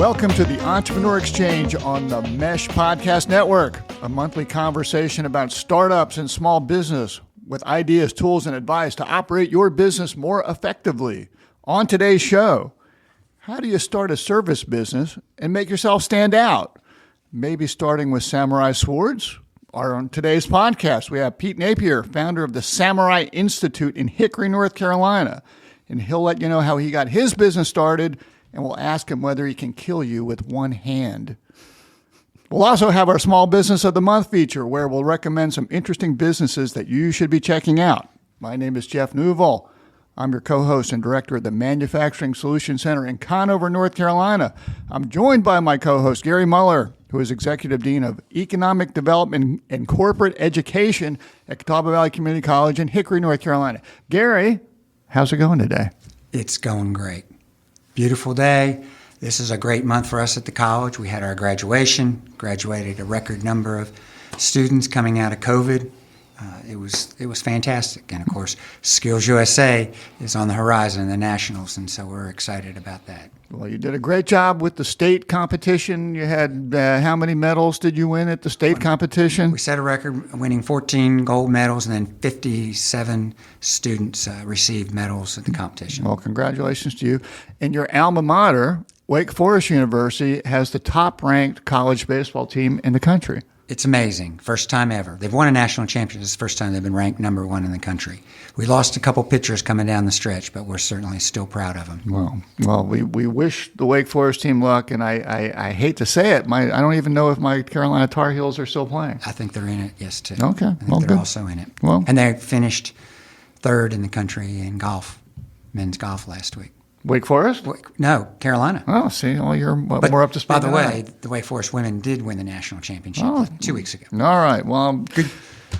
Welcome to the Entrepreneur Exchange on the Mesh Podcast Network, a monthly conversation about startups and small business with ideas, tools, and advice to operate your business more effectively. On today's show, how do you start a service business and make yourself stand out? Maybe starting with samurai swords? Or on today's podcast, we have Pete Nappier, founder of the Samurai Institute in Hickory, North Carolina. And he'll let you know how he got his business started, and we'll ask him whether he can kill you with one hand. We'll also have our Small Business of the Month feature, where we'll recommend some interesting businesses that you should be checking out. My name is Jeff Newville. I'm your co-host and director of the Manufacturing Solutions Center in Conover, North Carolina. I'm joined by my co-host, Gary Muller, who is Executive Dean of Economic Development and Corporate Education at Catawba Valley Community College in Hickory, North Carolina. Gary, how's it going today? It's going great. Beautiful day. This is a great month for us at the college. We had our graduated a record number of students coming out of COVID. It was fantastic. And, of course, Skills USA is on the horizon in the Nationals, and so we're excited about that. Well, you did a great job with the state competition. You had how many medals did you win at the state competition? We set a record, winning 14 gold medals, and then 57 students received medals at the competition. Well, congratulations to you. And your alma mater, Wake Forest University, has the top-ranked college baseball team in the country. It's amazing. First time ever. They've won a national championship. It's the first time they've been ranked number one in the country. We lost a couple pitchers coming down the stretch, but we're certainly still proud of them. Well, we wish the Wake Forest team luck, and I hate to say it, I don't even know if my Carolina Tar Heels are still playing. I think they're in it, yes, too. Okay. I think they're also in it. Well, and they finished third in the country in golf, men's golf last week. Wake Forest? No, Carolina. Oh, see, you're more up to speed. By the way, the Wake Forest women did win the national championship 2 weeks ago. All right. Well,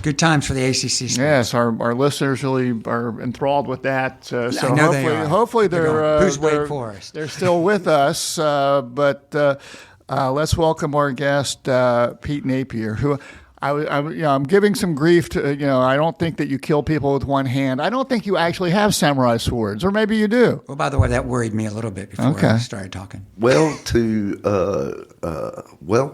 good times for the ACC sports. Yes, our listeners really are enthralled with that. So I know hopefully they're who's Wake Forest? They're still with us. But let's welcome our guest, Pete Nappier, who. I'm giving some grief to, I don't think that you kill people with one hand. I don't think you actually have samurai swords, or maybe you do. Well, by the way, that worried me a little bit before I started talking. Well,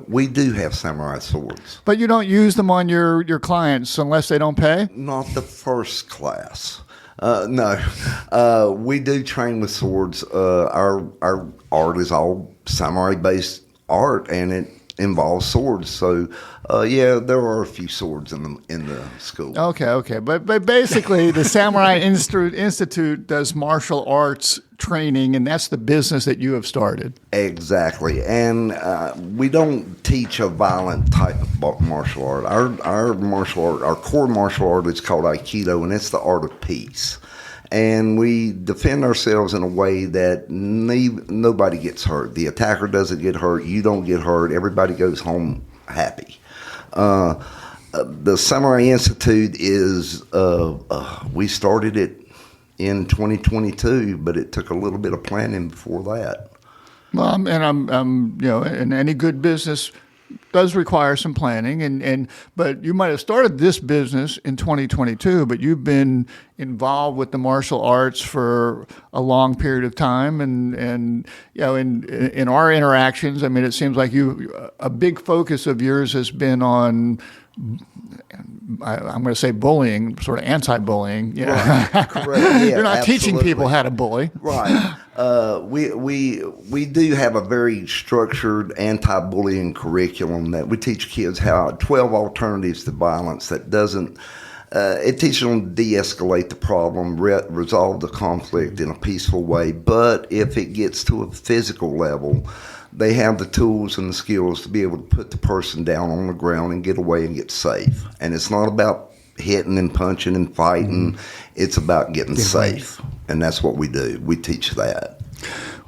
we do have samurai swords. But you don't use them on your clients unless they don't pay? Not the first class. No. We do train with swords. Our art is all samurai-based art, and it involves swords. So, there are a few swords in the school. Okay. But basically, the Samurai Institute does martial arts training, and that's the business that you have started. Exactly. And we don't teach a violent type of martial art. Our martial art, our core martial art is called Aikido, and it's the art of peace. And we defend ourselves in a way that nobody gets hurt. The attacker doesn't get hurt. You don't get hurt. Everybody goes home happy. The Samurai Institute is, we started it in 2022, but it took a little bit of planning before that. Well, and any good business does require some planning, but you might have started this business in 2022, but you've been involved with the martial arts for a long period of time, and in our interactions, I mean, it seems like a big focus of yours has been on, I'm going to say bullying, sort of anti-bullying. Right. Correct. Yeah, you're not absolutely. teaching people how to bully, right? We do have a very structured anti-bullying curriculum that we teach kids 12 alternatives to violence that doesn't. It teaches them to de-escalate the problem, resolve the conflict in a peaceful way. But if it gets to a physical level, they have the tools and the skills to be able to put the person down on the ground and get away and get safe. And it's not about hitting and punching and fighting. It's about getting safe. And that's what we do. We teach that.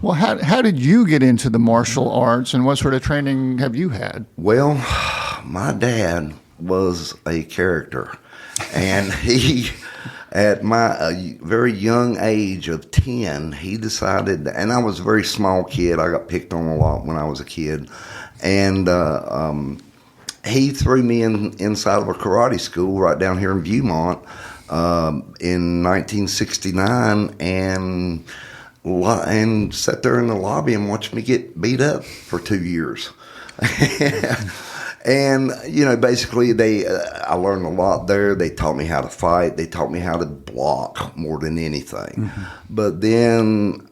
Well, how did you get into the martial arts, and what sort of training have you had? Well, my dad was a character. And he, at my very young age of 10, he decided, and I was a very small kid. I got picked on a lot when I was a kid. And he threw me inside of a karate school right down here in Beaumont in 1969. And and sat there in the lobby and watched me get beat up for 2 years. And, basically I learned a lot there. They taught me how to fight. They taught me how to block more than anything. Mm-hmm. But then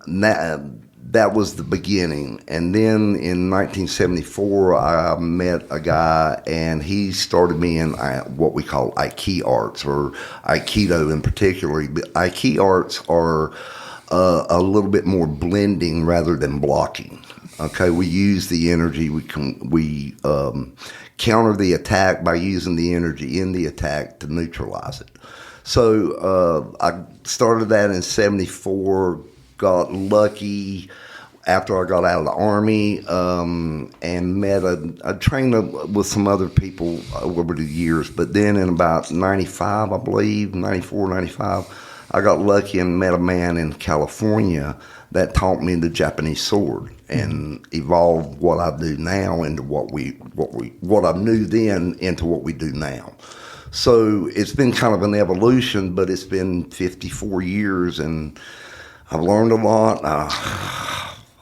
that was the beginning. And then in 1974, I met a guy, and he started me in what we call Aikido arts, or Aikido in particular. But Aikido arts are a little bit more blending rather than blocking. Okay, we use the energy. We counter the attack by using the energy in the attack to neutralize it. So I started that in 74, got lucky after I got out of the Army, and I trained with some other people over the years. But then in about 95, I believe, 94, 95, I got lucky and met a man in California that taught me the Japanese sword and evolved what I do now into what I knew then into what we do now. So it's been kind of an evolution, but it's been 54 years, and I've learned a lot.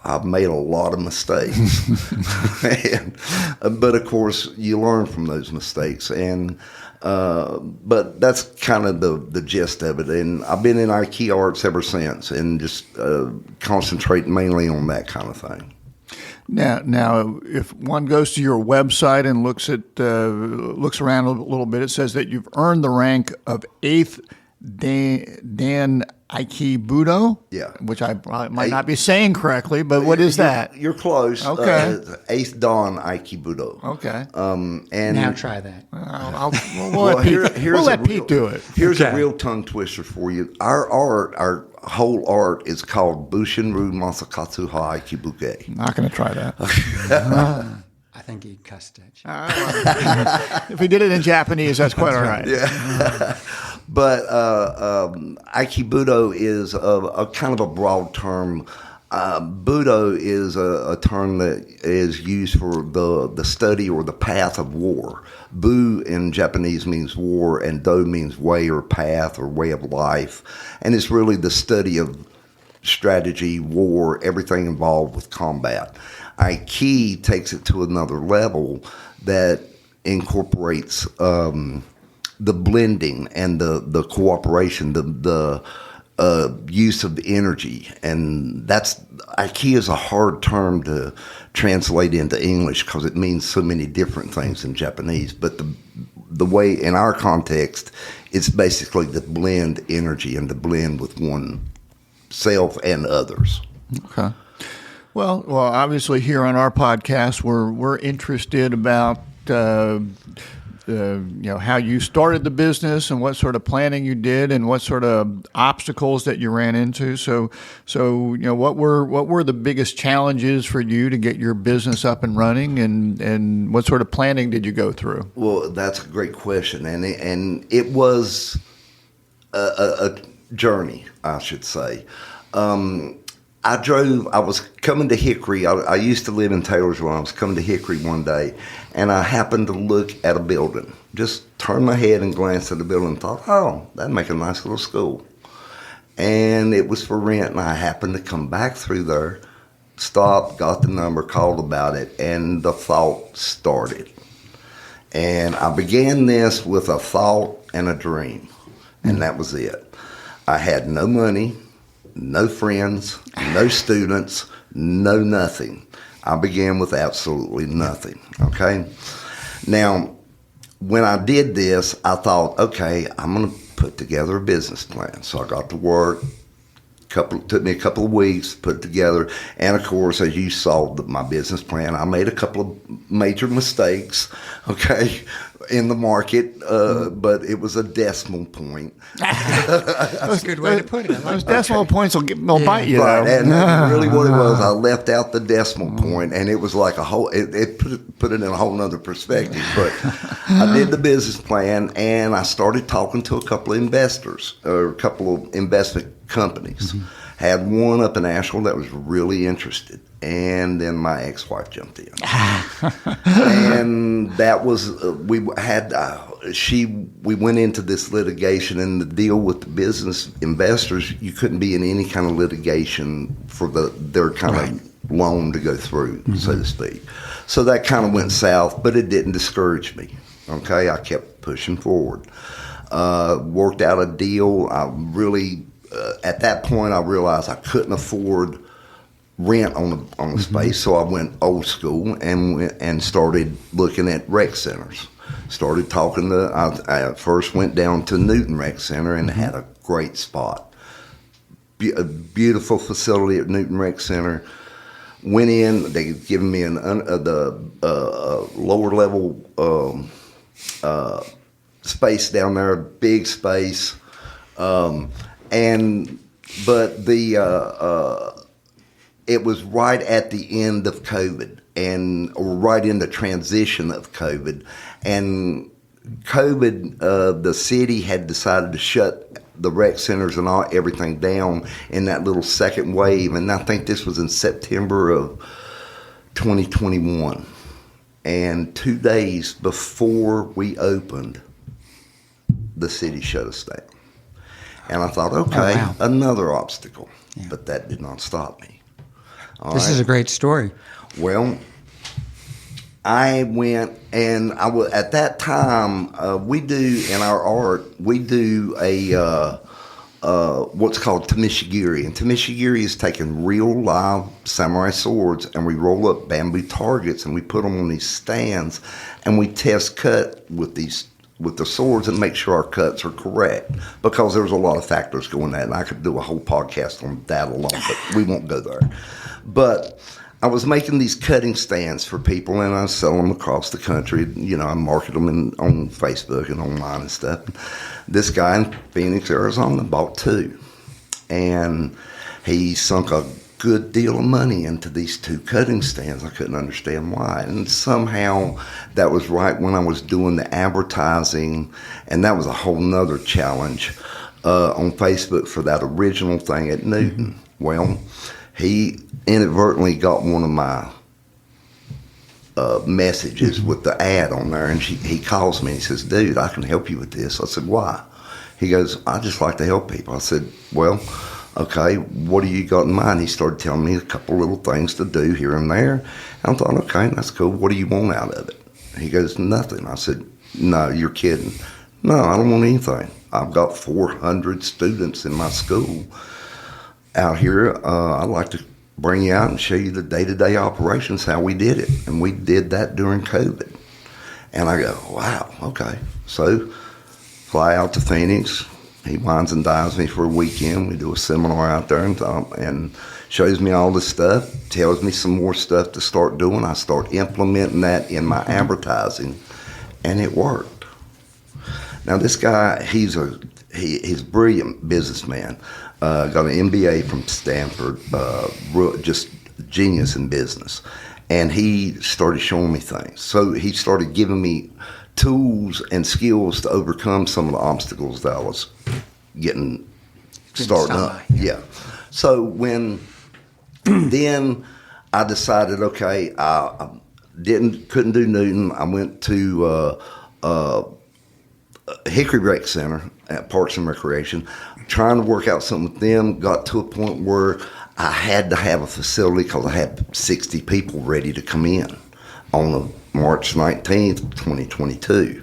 I've made a lot of mistakes, but of course you learn from those mistakes, but that's kind of the gist of it. And I've been in Aikido arts ever since, and just concentrate mainly on that kind of thing. Now, if one goes to your website and looks around a little bit, it says that you've earned the rank of 8th Dan Aikibudo, which I might not be saying correctly, but what is that? You're close. Okay. 8th Dan Aikibudo. Okay. And now try that. We'll let Pete do it. Here's a real tongue twister for you. Our whole art is called Bushinru Masakatsu Ha Aikibuke. Not going to try that. I think he cussed at you. If he did it in Japanese, that's quite all right. Yeah. But Aikibudo is a kind of a broad term. Budo is a term that is used for the study or the path of war. Bu in Japanese means war, and do means way or path or way of life. And it's really the study of strategy, war, everything involved with combat. Aiki takes it to another level that incorporates the blending and the cooperation, the use of energy. And Aiki is a hard term to translate into English because it means so many different things in Japanese. But the way, in our context, it's basically to blend energy and to blend with oneself and others. Okay. Well, obviously here on our podcast, we're interested about how you started the business and what sort of planning you did and what sort of obstacles that you ran into. So what were the biggest challenges for you to get your business up and running, and what sort of planning did you go through? Well, that's a great question, and it was a journey, I should say. I was coming to Hickory. I used to live in Taylorsville. I was coming to Hickory one day, and I happened to look at a building. Just turned my head and glanced at the building and thought, oh, that'd make a nice little school. And it was for rent, and I happened to come back through there, stopped, got the number, called about it, and the thought started. And I began this with a thought and a dream, and that was it. I had no money, no friends, no students, no nothing. I began with absolutely nothing, okay? Now, when I did this, I thought, okay, I'm going to put together a business plan. So I got to work. Took me a couple of weeks to put it together. And, of course, as you saw my business plan, I made a couple of major mistakes, okay, in the market, but it was a decimal point. That's a good way to put it. Those decimal points will bite you. Right, and really what it was, I left out the decimal point, and it was like a whole, it put it in a whole nother perspective. But I did the business plan, and I started talking to a couple of investors, or a couple of investment companies. Mm-hmm. Had one up in Asheville that was really interested, and then my ex-wife jumped in. And that was, we had we went into this litigation, and the deal with the business investors, you couldn't be in any kind of litigation for their kind of loan to go through, so to speak. So that kind of went south, but it didn't discourage me. Okay, I kept pushing forward. Worked out a deal. I really, at that point, I realized I couldn't afford rent on the space, so I went old school and started looking at rec centers. Started talking to. I first went down to Newton Rec Center and had a great spot. A beautiful facility at Newton Rec Center. Went in. They had given me the lower level space down there, big space, it was right at the end of COVID, or right in the transition of COVID. And COVID, the city had decided to shut the rec centers and everything down in that little second wave. And I think this was in September of 2021. And 2 days before we opened, the city shut us down. And I thought, okay, another obstacle. Yeah. But that did not stop me. This is a great story. Well, I went, and at that time, we do, in our art, we do a what's called Tamishigiri. And Tamishigiri is taking real live samurai swords, and we roll up bamboo targets, and we put them on these stands, and we test cut with the swords and make sure our cuts are correct, because there's a lot of factors going that, and I could do a whole podcast on that alone, but we won't go there. But I was making these cutting stands for people, and I sell them across the country. You know, I market them on Facebook and online and stuff. This guy in Phoenix, Arizona, bought 2, and he sunk a good deal of money into these 2 cutting stands. I couldn't understand why. And somehow that was right when I was doing the advertising, and that was a whole nother challenge on Facebook for that original thing at Newton. Well, he inadvertently got one of my messages with the ad on there, and he calls me and he says, "Dude, I can help you with this." I said, "Why?" He goes, "I just like to help people." I said, "Well, okay, what do you got in mind?" He started telling me a couple little things to do here and there. And I thought, okay, that's cool. What do you want out of it? He goes, "Nothing." I said, "No, you're kidding." "No, I don't want anything. I've got 400 students in my school out here. I'd like to bring you out and show you the day-to-day operations, how we did it." And we did that during COVID. And I go, wow, okay. So fly out to Phoenix. He wines and dines me for a weekend. We do a seminar out there and shows me all this stuff, tells me some more stuff to start doing. I start implementing that in my advertising, and it worked. Now, this guy, he's a brilliant businessman. Got an MBA from Stanford, just genius in business. And he started showing me things. So he started giving me tools and skills to overcome some of the obstacles that I was starting up. Yeah. So then I decided, okay, I couldn't do Newton. I went to Hickory Rec Center at Parks and Recreation, trying to work out something with them. Got to a point where I had to have a facility because I had 60 people ready to come in on March 19th, 2022.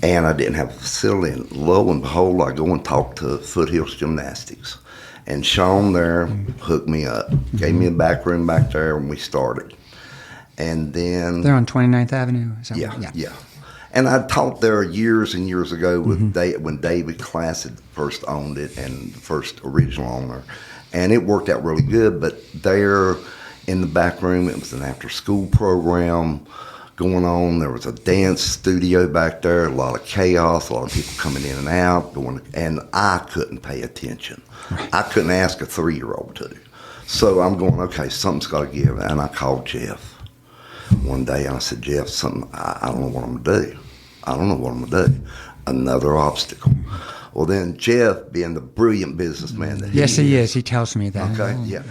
And I didn't have a facility. And lo and behold, I go and talk to Foothills Gymnastics. And Sean there hooked me up, gave me a back room back there, and we started. And then... They're on 29th Avenue? Is that Yeah. And I taught there years and years ago with when David Class had first owned it, and the first original owner. And it worked out really good. But there in the back room, it was an after-school program going on. There was a dance studio back there, a lot of chaos, a lot of people coming in and out, and I couldn't pay attention. I couldn't ask a 3-year-old to. So I'm going, okay, something's got to give. And I called Jeff one day, and I said, "Jeff, I don't know what I'm going to do. I don't know what I'm going to do." Another obstacle. Well, then Jeff, being the brilliant businessman that he is. He tells me that. Okay, yeah.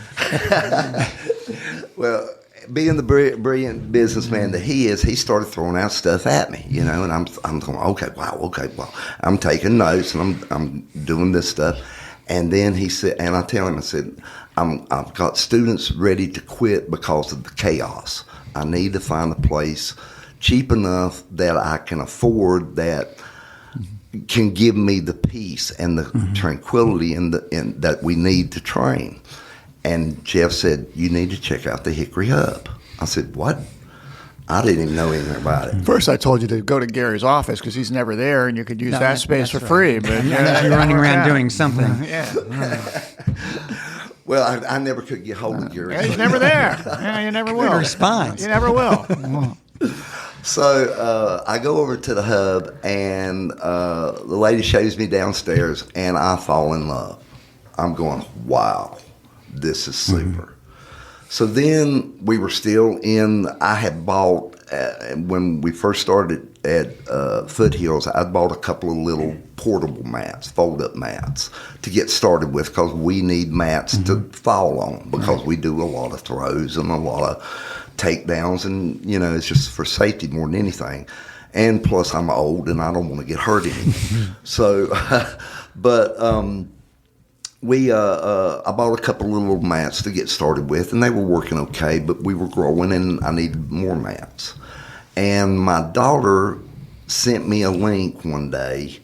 Well, being the brilliant businessman that he is, he started throwing out stuff at me, and I'm going, okay, well, I'm taking notes and I'm doing this stuff. And then he said, and I tell him, I said, I've got students ready to quit because of the chaos. I need to find a place cheap enough that I can afford that can give me the peace and the tranquility and that we need to train. And Jeff said, you need to check out the Hickory Hub. I said, what? I didn't even know anything about it. First, I told you to go to Gary's office because he's never there, and you could use that space for free. But you're running around doing something. Yeah. Well, I never could get hold of Gary. Yeah, he's never there. Yeah, you never will. Good response. You never will. So I go over to the hub, and the lady shows me downstairs, and I fall in love. I'm going, wow, this is super. So then we were still I had bought, when we first started at Foothills, I bought a couple of little portable mats, fold-up mats, to get started with because we need mats to fall on because we do a lot of throws and a lot of takedowns, and, it's just for safety more than anything. And plus, I'm old and I don't want to get hurt anymore. So, but I bought a couple of little mats to get started with, and they were working okay, but we were growing and I needed more mats. And my daughter sent me a link one day.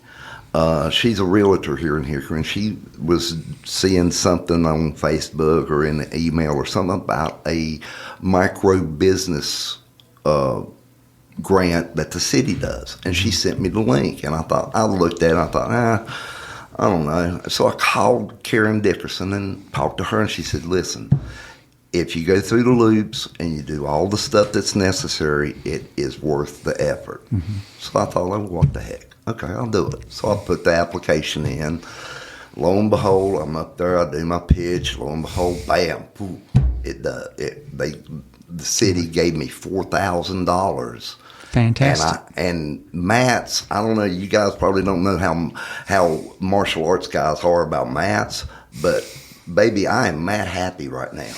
She's a realtor here in Hickory, and she was seeing something on Facebook or in an email or something about a micro business grant that the city does. And she sent me the link, and I looked at it and I thought, I don't know. So I called Karen Dickerson and talked to her, and she said, listen, if you go through the loops and you do all the stuff that's necessary, it is worth the effort. So I thought, oh, what the heck? Okay, I'll do it. So I put the application in. Lo and behold, I'm up there, I do my pitch. Lo and behold, bam, poof, it does. The city gave me $4,000. Fantastic. And mats, I don't know, you guys probably don't know how martial arts guys are about mats, but baby, I am mat happy right now.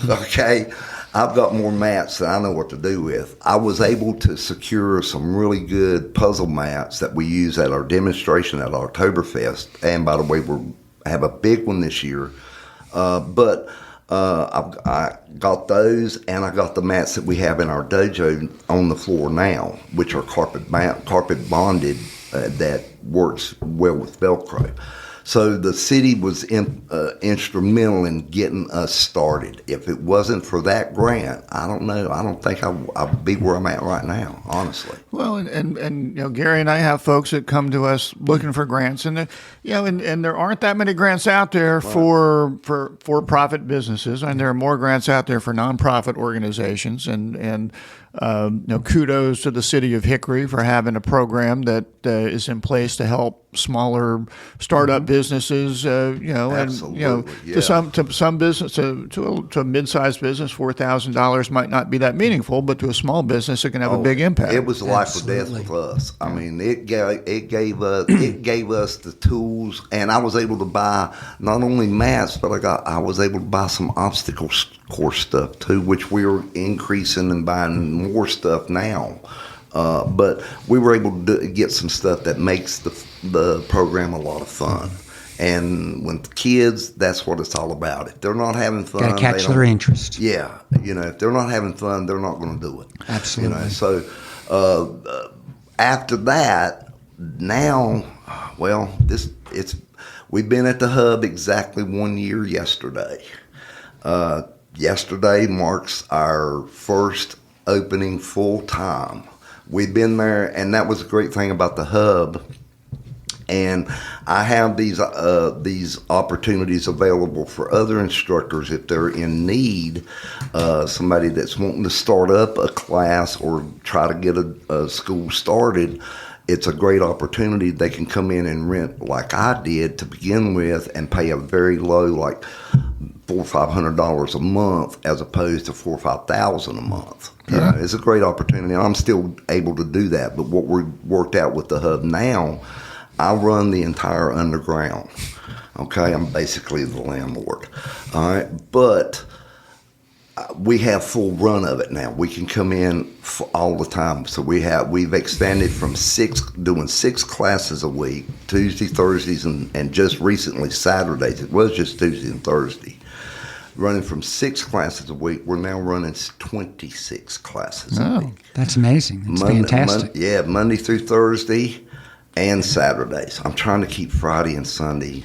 Okay? I've got more mats than I know what to do with. I was able to secure some really good puzzle mats that we use at our demonstration at Oktoberfest. And by the way, we have a big one this year. But I got those, and I got the mats that we have in our dojo on the floor now, which are carpet bonded, that works well with Velcro. So the city was instrumental in getting us started. If it wasn't for that grant, I don't know. I don't think I'd be where I'm at right now, honestly. Well, and Gary and I have folks that come to us looking for grants, and and there aren't that many grants out there for profit businesses, and there are more grants out there for nonprofit organizations, and kudos to the city of Hickory for having a program that is in place to help smaller startup businesses. Absolutely, to some business, to a mid-sized business, $4,000 might not be that meaningful, but to a small business, it can have a big impact. It was life or death with us. I mean, it gave us the tools, and I was able to buy not only mats, but I was able to buy some obstacle course stuff too, which we're increasing and buying more stuff now. But we were able to get some stuff that makes the program a lot of fun. And with the kids, that's what it's all about. If they're not having fun, got to catch their interest. Yeah, if they're not having fun, they're not going to do it. Absolutely. So after that, now, well, we've been at the hub exactly 1 year yesterday. Yesterday marks our first opening full time. We've been there, and that was a great thing about the hub. And I have these opportunities available for other instructors if they're in need. Somebody that's wanting to start up a class or try to get a school started, it's a great opportunity. They can come in and rent like I did to begin with and pay a very low, like $400 or $500 a month, as opposed to $4,000 or $5,000 a month. Yeah. It's a great opportunity, and I'm still able to do that. But what we're worked out with the hub now, I run the entire underground. Okay, I'm basically the landlord. All right, but we have full run of it now. We can come in all the time. So we've expanded from doing 6 classes a week, Tuesday, Thursdays, and just recently Saturdays. It was just Tuesday and Thursday. Running from 6 classes a week, we're now running 26 classes a week. That's amazing. That's fantastic. Monday through Thursday and Saturdays. I'm trying to keep Friday and Sunday.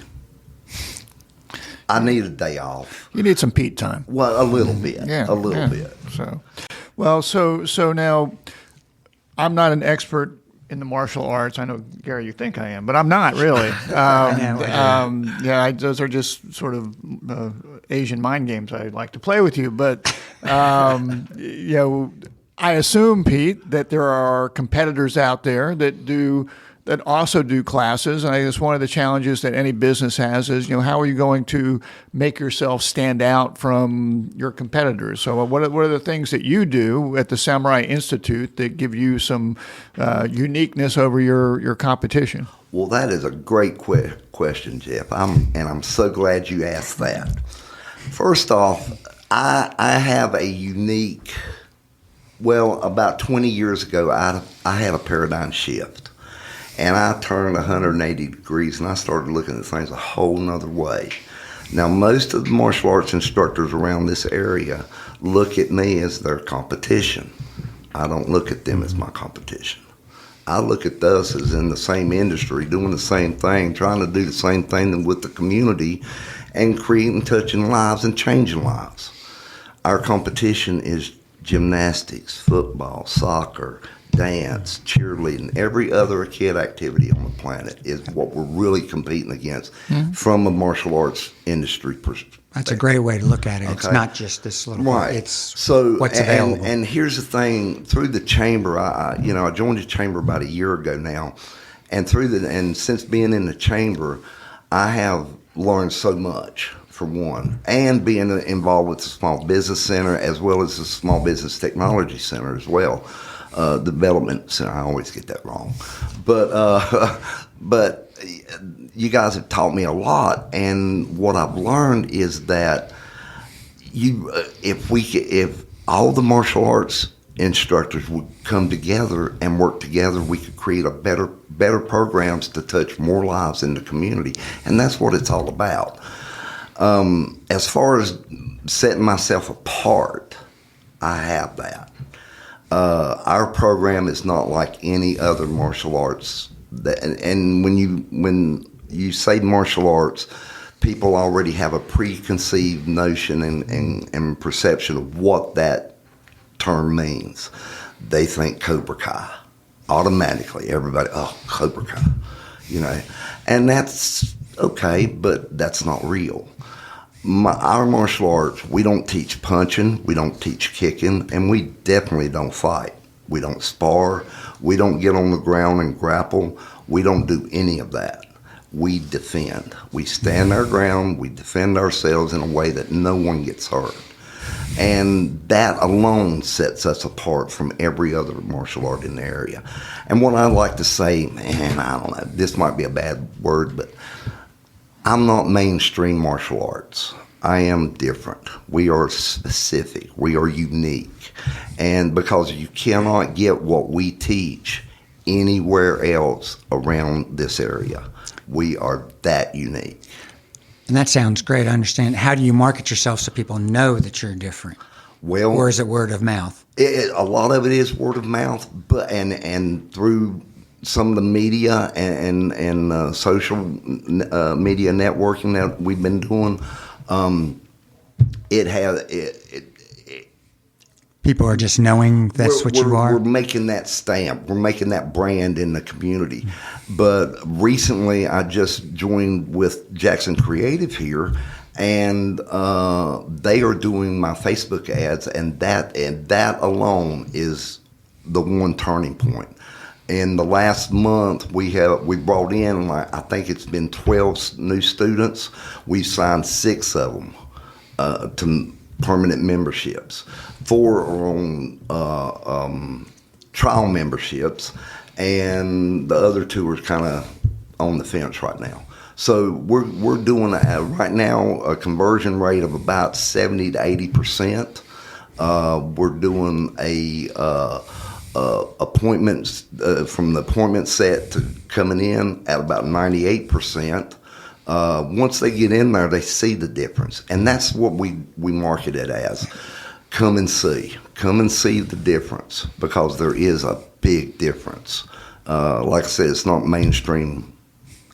I need a day off. You need some Pete time. Well, a little bit. A little bit. So now, I'm not an expert in the martial arts. I know, Gary, you think I am, but I'm not really. Those are just sort of Asian mind games I like to play with you. But I assume, Pete, that there are competitors out there that also do classes. And I guess one of the challenges that any business has is, how are you going to make yourself stand out from your competitors? So what are the things that you do at the Samurai Institute that give you some uniqueness over your competition? Well, that is a great question, Jeff. I'm so glad you asked that. First off, I have a unique, about 20 years ago, I had a paradigm shift. And I turned 180 degrees and I started looking at things a whole nother way. Now, most of the martial arts instructors around this area look at me as their competition. I don't look at them as my competition. I look at us as in the same industry, doing the same thing, trying to do the same thing with the community and creating, touching lives and changing lives. Our competition is gymnastics, football, soccer, dance, cheerleading, every other kid activity on the planet is what we're really competing against from a martial arts industry perspective. That's a great way to look at it. Okay. It's not just this little part. It's what's available. And here's the thing, through the chamber, I joined the chamber about a year ago now, and since being in the chamber, I have learned so much, for one, and being involved with the Small Business Center as well as the Small Business Technology Center as well. Development Center. I always get that wrong, but you guys have taught me a lot, and what I've learned is that if all the martial arts instructors would come together and work together, we could create better programs to touch more lives in the community, and that's what it's all about. As far as setting myself apart, I have that. Our program is not like any other martial arts. And when you say martial arts, people already have a preconceived notion and perception of what that term means. They think Cobra Kai. Automatically, everybody, Cobra Kai, and that's okay, but that's not real. Our martial arts, we don't teach punching, we don't teach kicking, and we definitely don't fight. We don't spar, we don't get on the ground and grapple, we don't do any of that. We defend. We stand our ground, we defend ourselves in a way that no one gets hurt. And that alone sets us apart from every other martial art in the area. And what I like to say, I don't know, this might be a bad word, but I'm not mainstream martial arts. I am different. We are specific. We are unique. And because you cannot get what we teach anywhere else around this area, we are that unique. And that sounds great. I understand. How do you market yourself so people know that you're different? Well, or is it word of mouth? A lot of it is word of mouth, but and through some of the media and social media networking that we've been doing, people are just knowing that's what you are. We're making that stamp. We're making that brand in the community. But recently, I just joined with Jackson Creative here, and they are doing my Facebook ads, and that alone is the one turning point. In the last month, we brought in, I think it's been 12 new students. We've signed 6 of them to permanent memberships. 4 are on trial memberships, and the other 2 are kind of on the fence right now. So we're doing right now a conversion rate of about 70 to 80%. We're doing appointments from the appointment set to coming in at about 98%. Once they get in there, they see the difference, and that's what we market it as. Come and see the difference, because there is a big difference. Like I said, it's not mainstream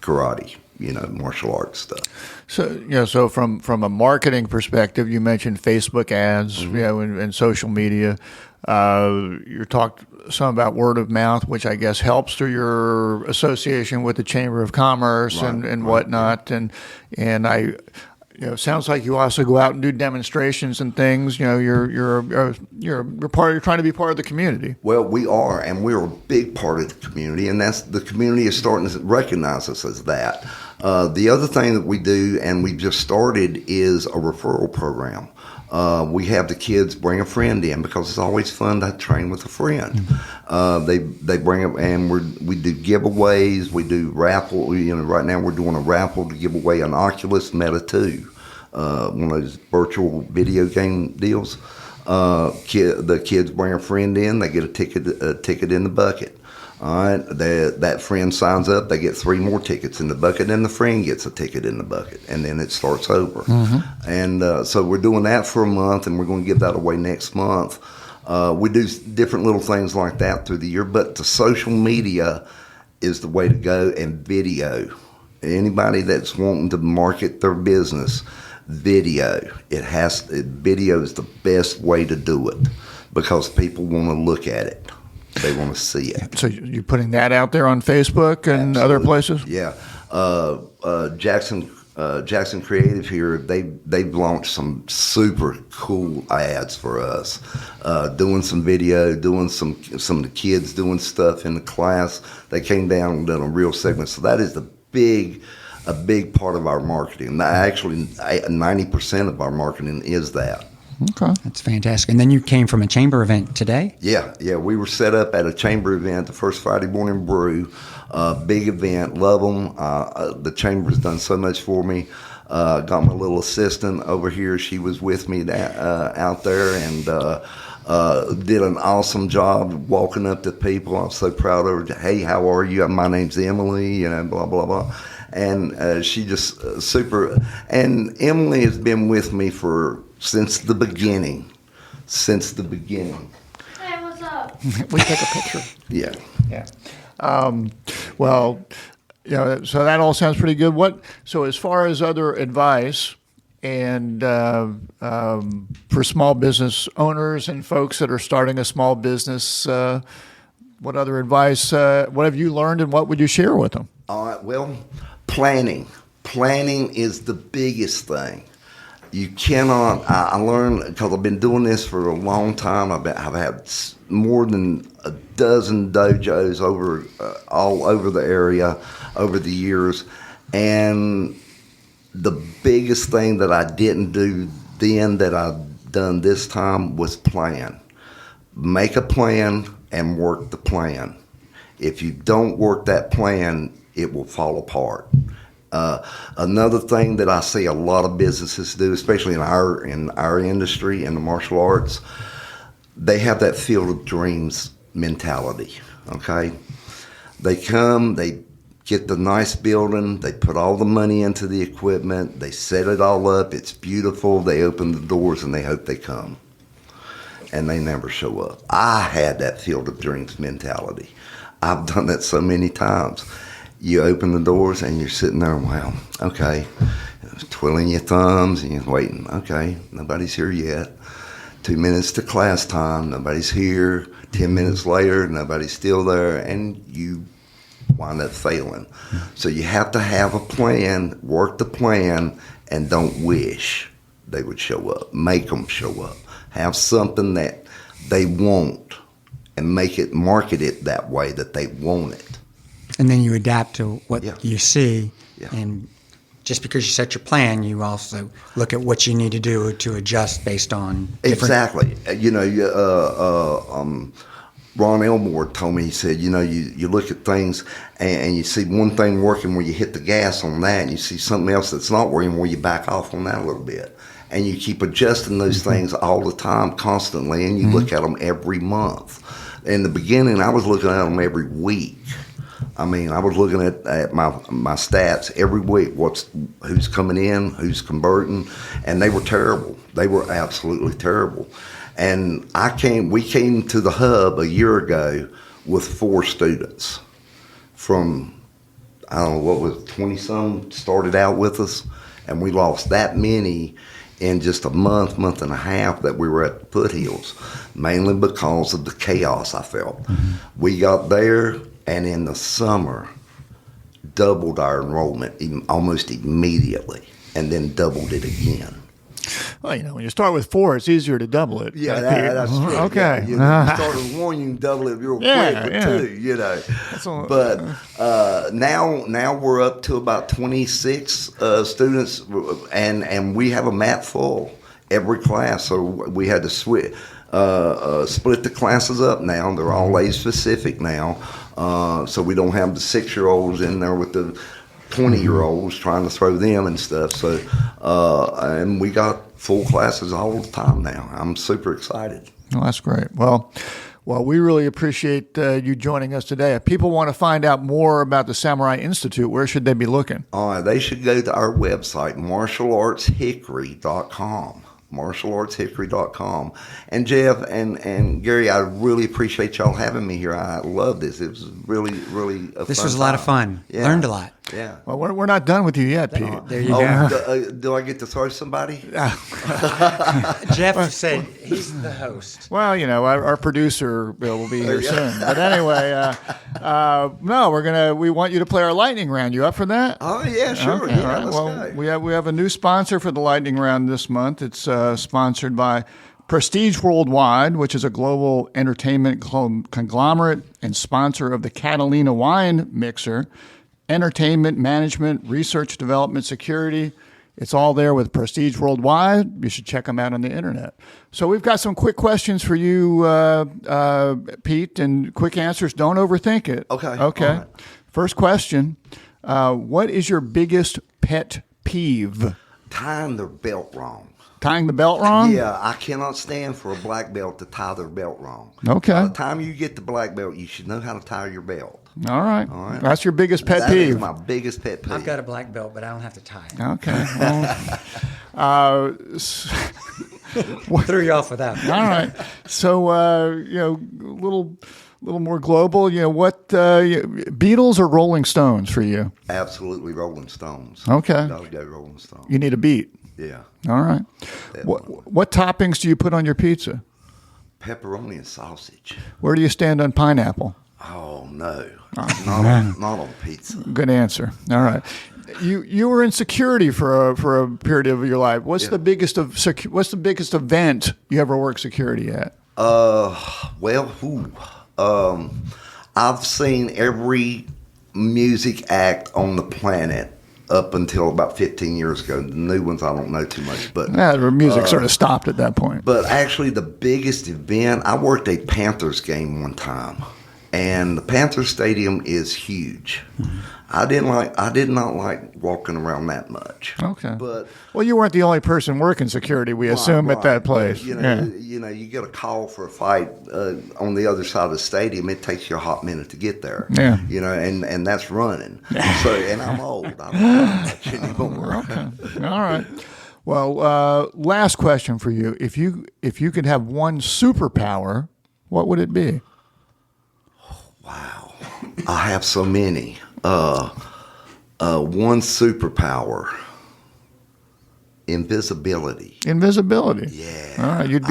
karate, martial arts stuff. So from a marketing perspective, you mentioned Facebook ads, and social media. You talked some about word of mouth, which I guess helps through your association with the Chamber of Commerce and whatnot. And I, sounds like you also go out and do demonstrations and things. You're trying to be part of the community. Well, we are, and we're a big part of the community, and the community is starting to recognize us as that. The other thing that we do, and we just started, is a referral program. We have the kids bring a friend in, because it's always fun to train with a friend. They bring up, and we do giveaways. We do raffle. Right now we're doing a raffle to give away an Oculus Meta 2, one of those virtual video game deals. The kids bring a friend in. They get a ticket in the bucket. All right, that friend signs up. They get 3 more tickets in the bucket, and the friend gets a ticket in the bucket, and then it starts over. And so we're doing that for a month, and we're going to give that away next month. We do different little things like that through the year, but the social media is the way to go, and video. Anybody that's wanting to market their business, video. Video is the best way to do it, because people want to look at it. They want to see it. So you're putting that out there on Facebook and Absolutely. other places? Yeah. Jackson Creative here, they've launched some super cool ads for us. Doing some video, doing some of the kids doing stuff in the class. They came down and done a real segment. So that is a big part of our marketing. Actually, 90% of our marketing is that. Okay. That's fantastic. And then you came from a chamber event today? Yeah. We were set up at a chamber event, the first Friday morning brew. Big event, love them. The chamber's done so much for me. Got my little assistant over here. She was with me out there, and did an awesome job walking up to people. I'm so proud of her. Hey, how are you? My name's Emily, blah, blah, blah. And she just super. And Emily has been with me since the beginning. Hey, what's up? We take a picture. Yeah. Well, so that all sounds pretty good. So as far as other advice, and for small business owners and folks that are starting a small business, what other advice, what have you learned, and what would you share with them? All right. Well, planning is the biggest thing. You cannot. I learned, because I've been doing this for a long time. I've had more than a dozen dojos all over the area over the years, and the biggest thing that I didn't do then that I've done this time was plan. Make a plan and work the plan. If you don't work that plan, it will fall apart. Another thing that I see a lot of businesses do, especially in our industry, in the martial arts, they have that field of dreams mentality, okay? They come, they get the nice building, they put all the money into the equipment, they set it all up, it's beautiful, they open the doors and they hope they come. And they never show up. I had that field of dreams mentality. I've done that so many times. You open the doors and you're sitting there, wow, okay, twiddling your thumbs and you're waiting, okay, nobody's here yet. 2 minutes to class time, nobody's here. 10 minutes later, nobody's still there, and you wind up failing. So you have to have a plan, work the plan, and don't wish they would show up. Make them show up. Have something that they want, and market it that way that they want it. And then you adapt to what you see. Yeah. And just because you set your plan, you also look at what you need to do to adjust based on different... Exactly. Ron Elmore told me, he said, you look at things and you see one thing working where you hit the gas on that, and you see something else that's not working where you back off on that a little bit. and you keep adjusting those things all the time, constantly, and you look at them every month. In the beginning, I was looking at them every week. I mean, I was looking at my stats every week. Who's coming in, who's converting, and they were terrible. They were absolutely terrible. And we came to the hub a year ago with 4 students from, I don't know, what was 20-some started out with us, and we lost that many in just a month and a half that we were at the foothills, mainly because of the chaos I felt. We got there, and in the summer, doubled our enrollment almost immediately, and then doubled it again. Well, when you start with 4, it's easier to double it. Yeah, that's true. Okay. Yeah, you start with 1, you can double it real quick with 2, But now we're up to about 26 students, and we have a mat full every class. So we had to split the classes up now. They're all age-specific now. So we don't have the 6-year-olds in there with the 20-year-olds trying to throw them and stuff. So, and we got full classes all the time now. I'm super excited. Well, that's great. Well, we really appreciate you joining us today. If people want to find out more about the Samurai Institute, where should they be looking? They should go to our website, martialartshickory.com. martialartshickory.com. And Jeff and Gary, I really appreciate y'all having me here. I love this. It was really, really This was a lot of fun. Yeah. Learned a lot. Yeah. Well, we're not done with you yet, Pete. There you go. Do I get to throw somebody? Jeff said he's the host. Well, our producer Bill will be here soon. But anyway, no, we want you to play our lightning round. You up for that? Oh yeah, sure. Okay, Yeah, all right. let's go. We have a new sponsor for the lightning round this month. It's sponsored by Prestige Worldwide, which is a global entertainment conglomerate and sponsor of the Catalina Wine Mixer. Entertainment, management, research, development, security. It's all there with Prestige Worldwide. You should check them out on the internet. So we've got some quick questions for you, Pete, and quick answers. Don't overthink it. Okay. Right. First question. What is your biggest pet peeve? Tying their belt wrong. Tying the belt wrong? Yeah, I cannot stand for a black belt to tie their belt wrong. Okay. By the time you get the black belt, you should know how to tie your belt. All right. That's your biggest pet That peeve. is my biggest pet peeve. I've got a black belt, but I don't have to tie it. Okay. Well, Threw you off with that. all right. So, a little more global. What Beatles or Rolling Stones for you? Absolutely Rolling Stones. Okay. Gotta go Rolling Stones. You need a beat. Yeah. All right. What toppings do you put on your pizza? Pepperoni and sausage. Where do you stand on pineapple? Oh, no. Not on pizza. Good answer. All right. You were in security for a period of your life. What's the biggest event you ever worked security at? I've seen every music act on the planet up until about 15 years ago. The new ones I don't know too much, but The music sort of stopped at that point. But actually, the biggest event, I worked a Panthers game one time, and the Panthers stadium is huge. Mm-hmm. I did not like walking around that much. Okay. But you weren't the only person working security, we assume, at that place. You get a call for a fight on the other side of the stadium. It takes you a hot minute to get there. Yeah. And that's running. So, and I'm old. I don't know much anymore. Okay. All right. Well, last question for you. If you could have one superpower, what would it be? Wow. I have so many. One superpower. Invisibility. Invisibility. Yeah. All right. You'd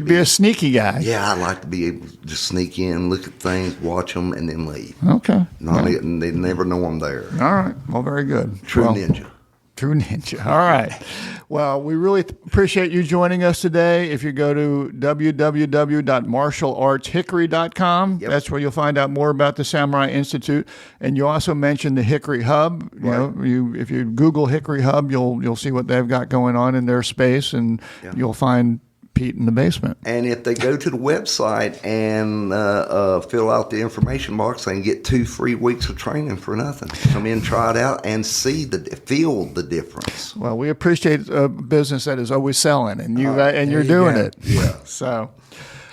be a sneaky guy. Yeah, I'd like to be able to just sneak in, look at things, watch them, and then leave. Okay. And they'd never know I'm there. All right. Well, very good. True ninja. True ninja. All right. Well, we really appreciate you joining us today. If you go to www.martialartshickory.com, that's where you'll find out more about the Samurai Institute. And you also mentioned the Hickory Hub. If you Google Hickory Hub, you'll see what they've got going on in their space, and you'll find Pete in the basement. And if they go to the website and fill out the information box, they can get 2 free weeks of training for nothing. Come in, try it out, and feel the difference. Well, we appreciate a business that is always selling, and you're you doing go. it. Yeah. So.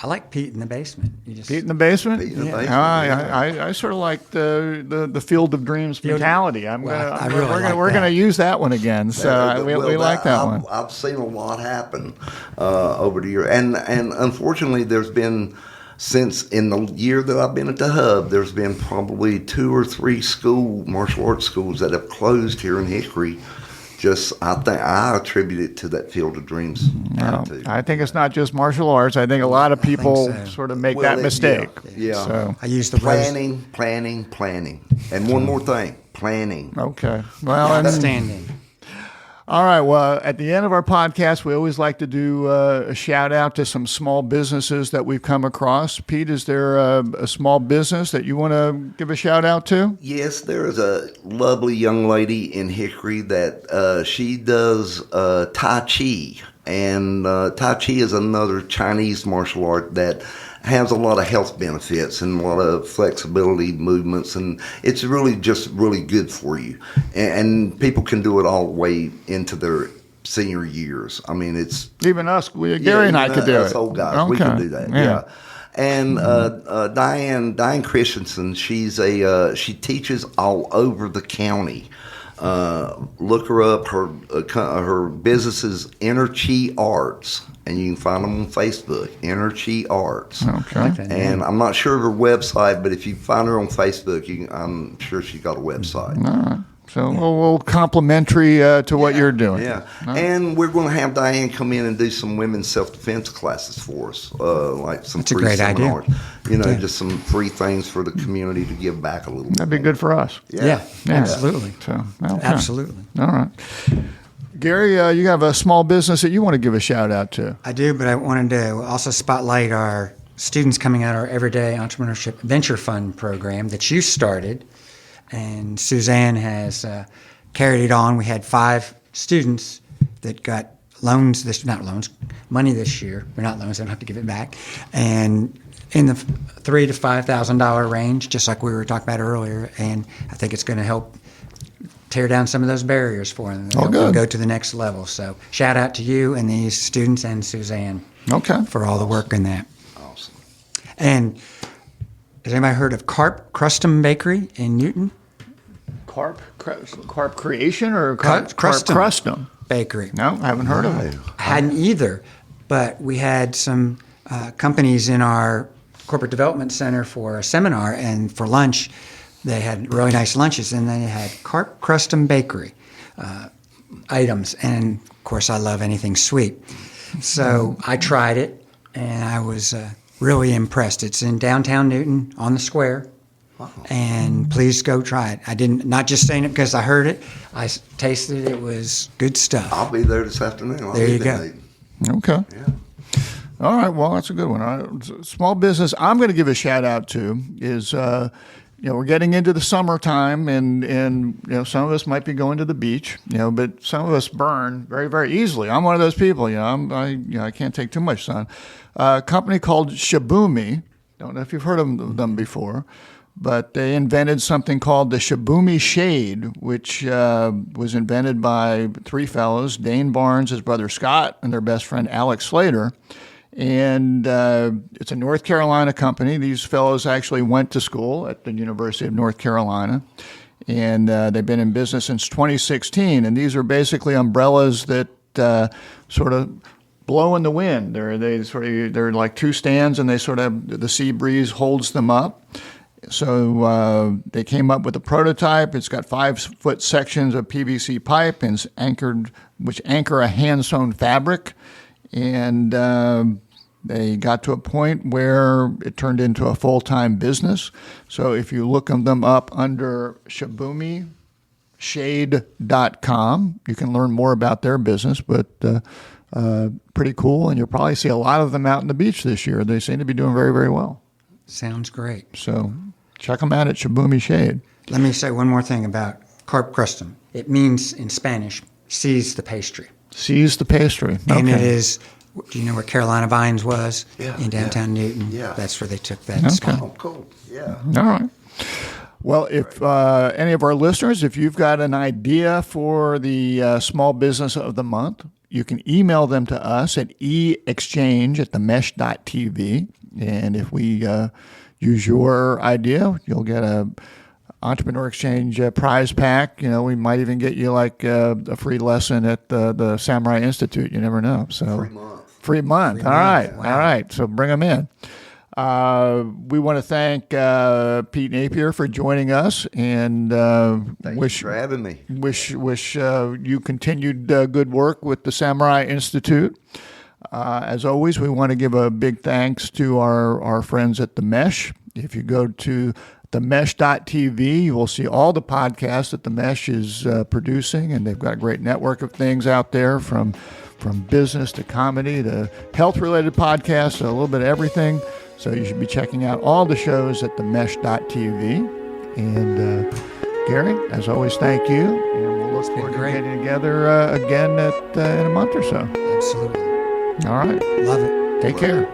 I like Pete in the basement. Pete in the basement? Pete in the basement, I sort of like the Field of Dreams mentality. We're gonna use that one again. So we like that one. I've seen a lot happen over the year, and unfortunately, there's been, since in the year that I've been at the Hub, there's been probably 2 or 3 martial arts schools that have closed here in Hickory. I attribute it to that Field of Dreams attitude. I think it's not just martial arts. I think a lot of people sort of make that mistake. Yeah. So I use the planning, and one more thing, planning. okay. Well, Outstanding. all right. Well, at the end of our podcast, we always like to do a shout out to some small businesses that we've come across. Pete, is there a small business that you want to give a shout out to? Yes, there is a lovely young lady in Hickory that she does Tai Chi. And Tai Chi is another Chinese martial art that has a lot of health benefits and a lot of flexibility movements, and it's really good for you. And people can do it all the way into their senior years. I mean, it's Even us, Gary and I could do us it. old guys, we can do that. Yeah. And Diane Christensen, she teaches all over the county. Look her up. Her business is Inner Chi Arts, and you can find them on Facebook, Inner Chi Arts. Okay. And I'm not sure of her website, but if you find her on Facebook, I'm sure she's got a website. All right. So we'll complimentary to what you're doing. Yeah. And we're going to have Diane come in and do some women's self-defense classes for us, like some That's a free great idea. seminars. Just some free things for the community to give back a little bit. That'd be good for us. Yeah, absolutely. So, okay. Absolutely. All right. Gary, you have a small business that you want to give a shout out to. I do, but I wanted to also spotlight our students coming out of our Everyday Entrepreneurship Venture Fund program that you started. And Suzanne has carried it on. We had 5 students that got money this year. They're not loans, they don't have to give it back. And in the $3,000 to $5,000 range, just like we were talking about earlier. And I think it's going to help tear down some of those barriers for them. Help them go to the next level. So shout out to you and these students and Suzanne for all the work in that. Awesome. And has anybody heard of Carp Crustum Bakery in Newton? Carp Creation or Crustum Bakery. No, I haven't heard of it. I hadn't either, but we had some companies in our corporate development center for a seminar, and for lunch, they had really nice lunches, and they had Carp Crustum Bakery items. And of course, I love anything sweet. So I tried it, and I was really impressed. It's in downtown Newton on the square. Wow. And please go try it. Not just saying it because I heard it. I tasted it. It was good stuff. I'll be there this afternoon. There you go. Okay. Yeah. All right. Well, that's a good one. Small business I'm going to give a shout out to is, we're getting into the summertime, and some of us might be going to the beach, but some of us burn very, very easily. I'm one of those people. I can't take too much sun. A company called Shibumi. Don't know if you've heard of them before. But they invented something called the Shibumi Shade, which was invented by 3 fellows, Dane Barnes, his brother Scott, and their best friend Alex Slater. And it's a North Carolina company. These fellows actually went to school at the University of North Carolina. And they've been in business since 2016. And these are basically umbrellas that sort of blow in the wind. They're like 2 stands, and the sea breeze holds them up. So they came up with a prototype. It's got 5-foot sections of PVC pipe which anchor a hand-sewn fabric. And they got to a point where it turned into a full-time business. So if you look them up under ShibumiShade.com, you can learn more about their business. But pretty cool, and you'll probably see a lot of them out on the beach this year. They seem to be doing very, very well. Sounds great. So check them out at Shibumi Shade. Let me say one more thing about Carp Crustum. It means, in Spanish, seize the pastry. Seize the pastry. Okay. And it is Do you know where Carolina Vines was? Yeah, In downtown Newton. yeah. That's where they took that spot. Oh, cool. Yeah. All right. Well, if any of our listeners, if you've got an idea for the small business of the month, you can email them to us at eexchange@themesh.tv. And if we use your idea, you'll get a Entrepreneur Exchange prize pack. You know, we might even get you like a free lesson at the Samurai Institute. You never know. So Free month. Free month. All right. Wow. All right. So bring them in. We want to thank Pete Nappier for joining us, and Thanks for having me. wish you continued good work with the Samurai Institute. As always, we want to give a big thanks to our friends at The Mesh. If you go to themesh.tv, you will see all the podcasts that The Mesh is producing, and they've got a great network of things out there from business to comedy to health-related podcasts, a little bit of everything. So you should be checking out all the shows at themesh.tv. And Gary, as always, thank you. And we'll look forward to great. getting together again in a month or so. Absolutely. All right. Love it. Take care.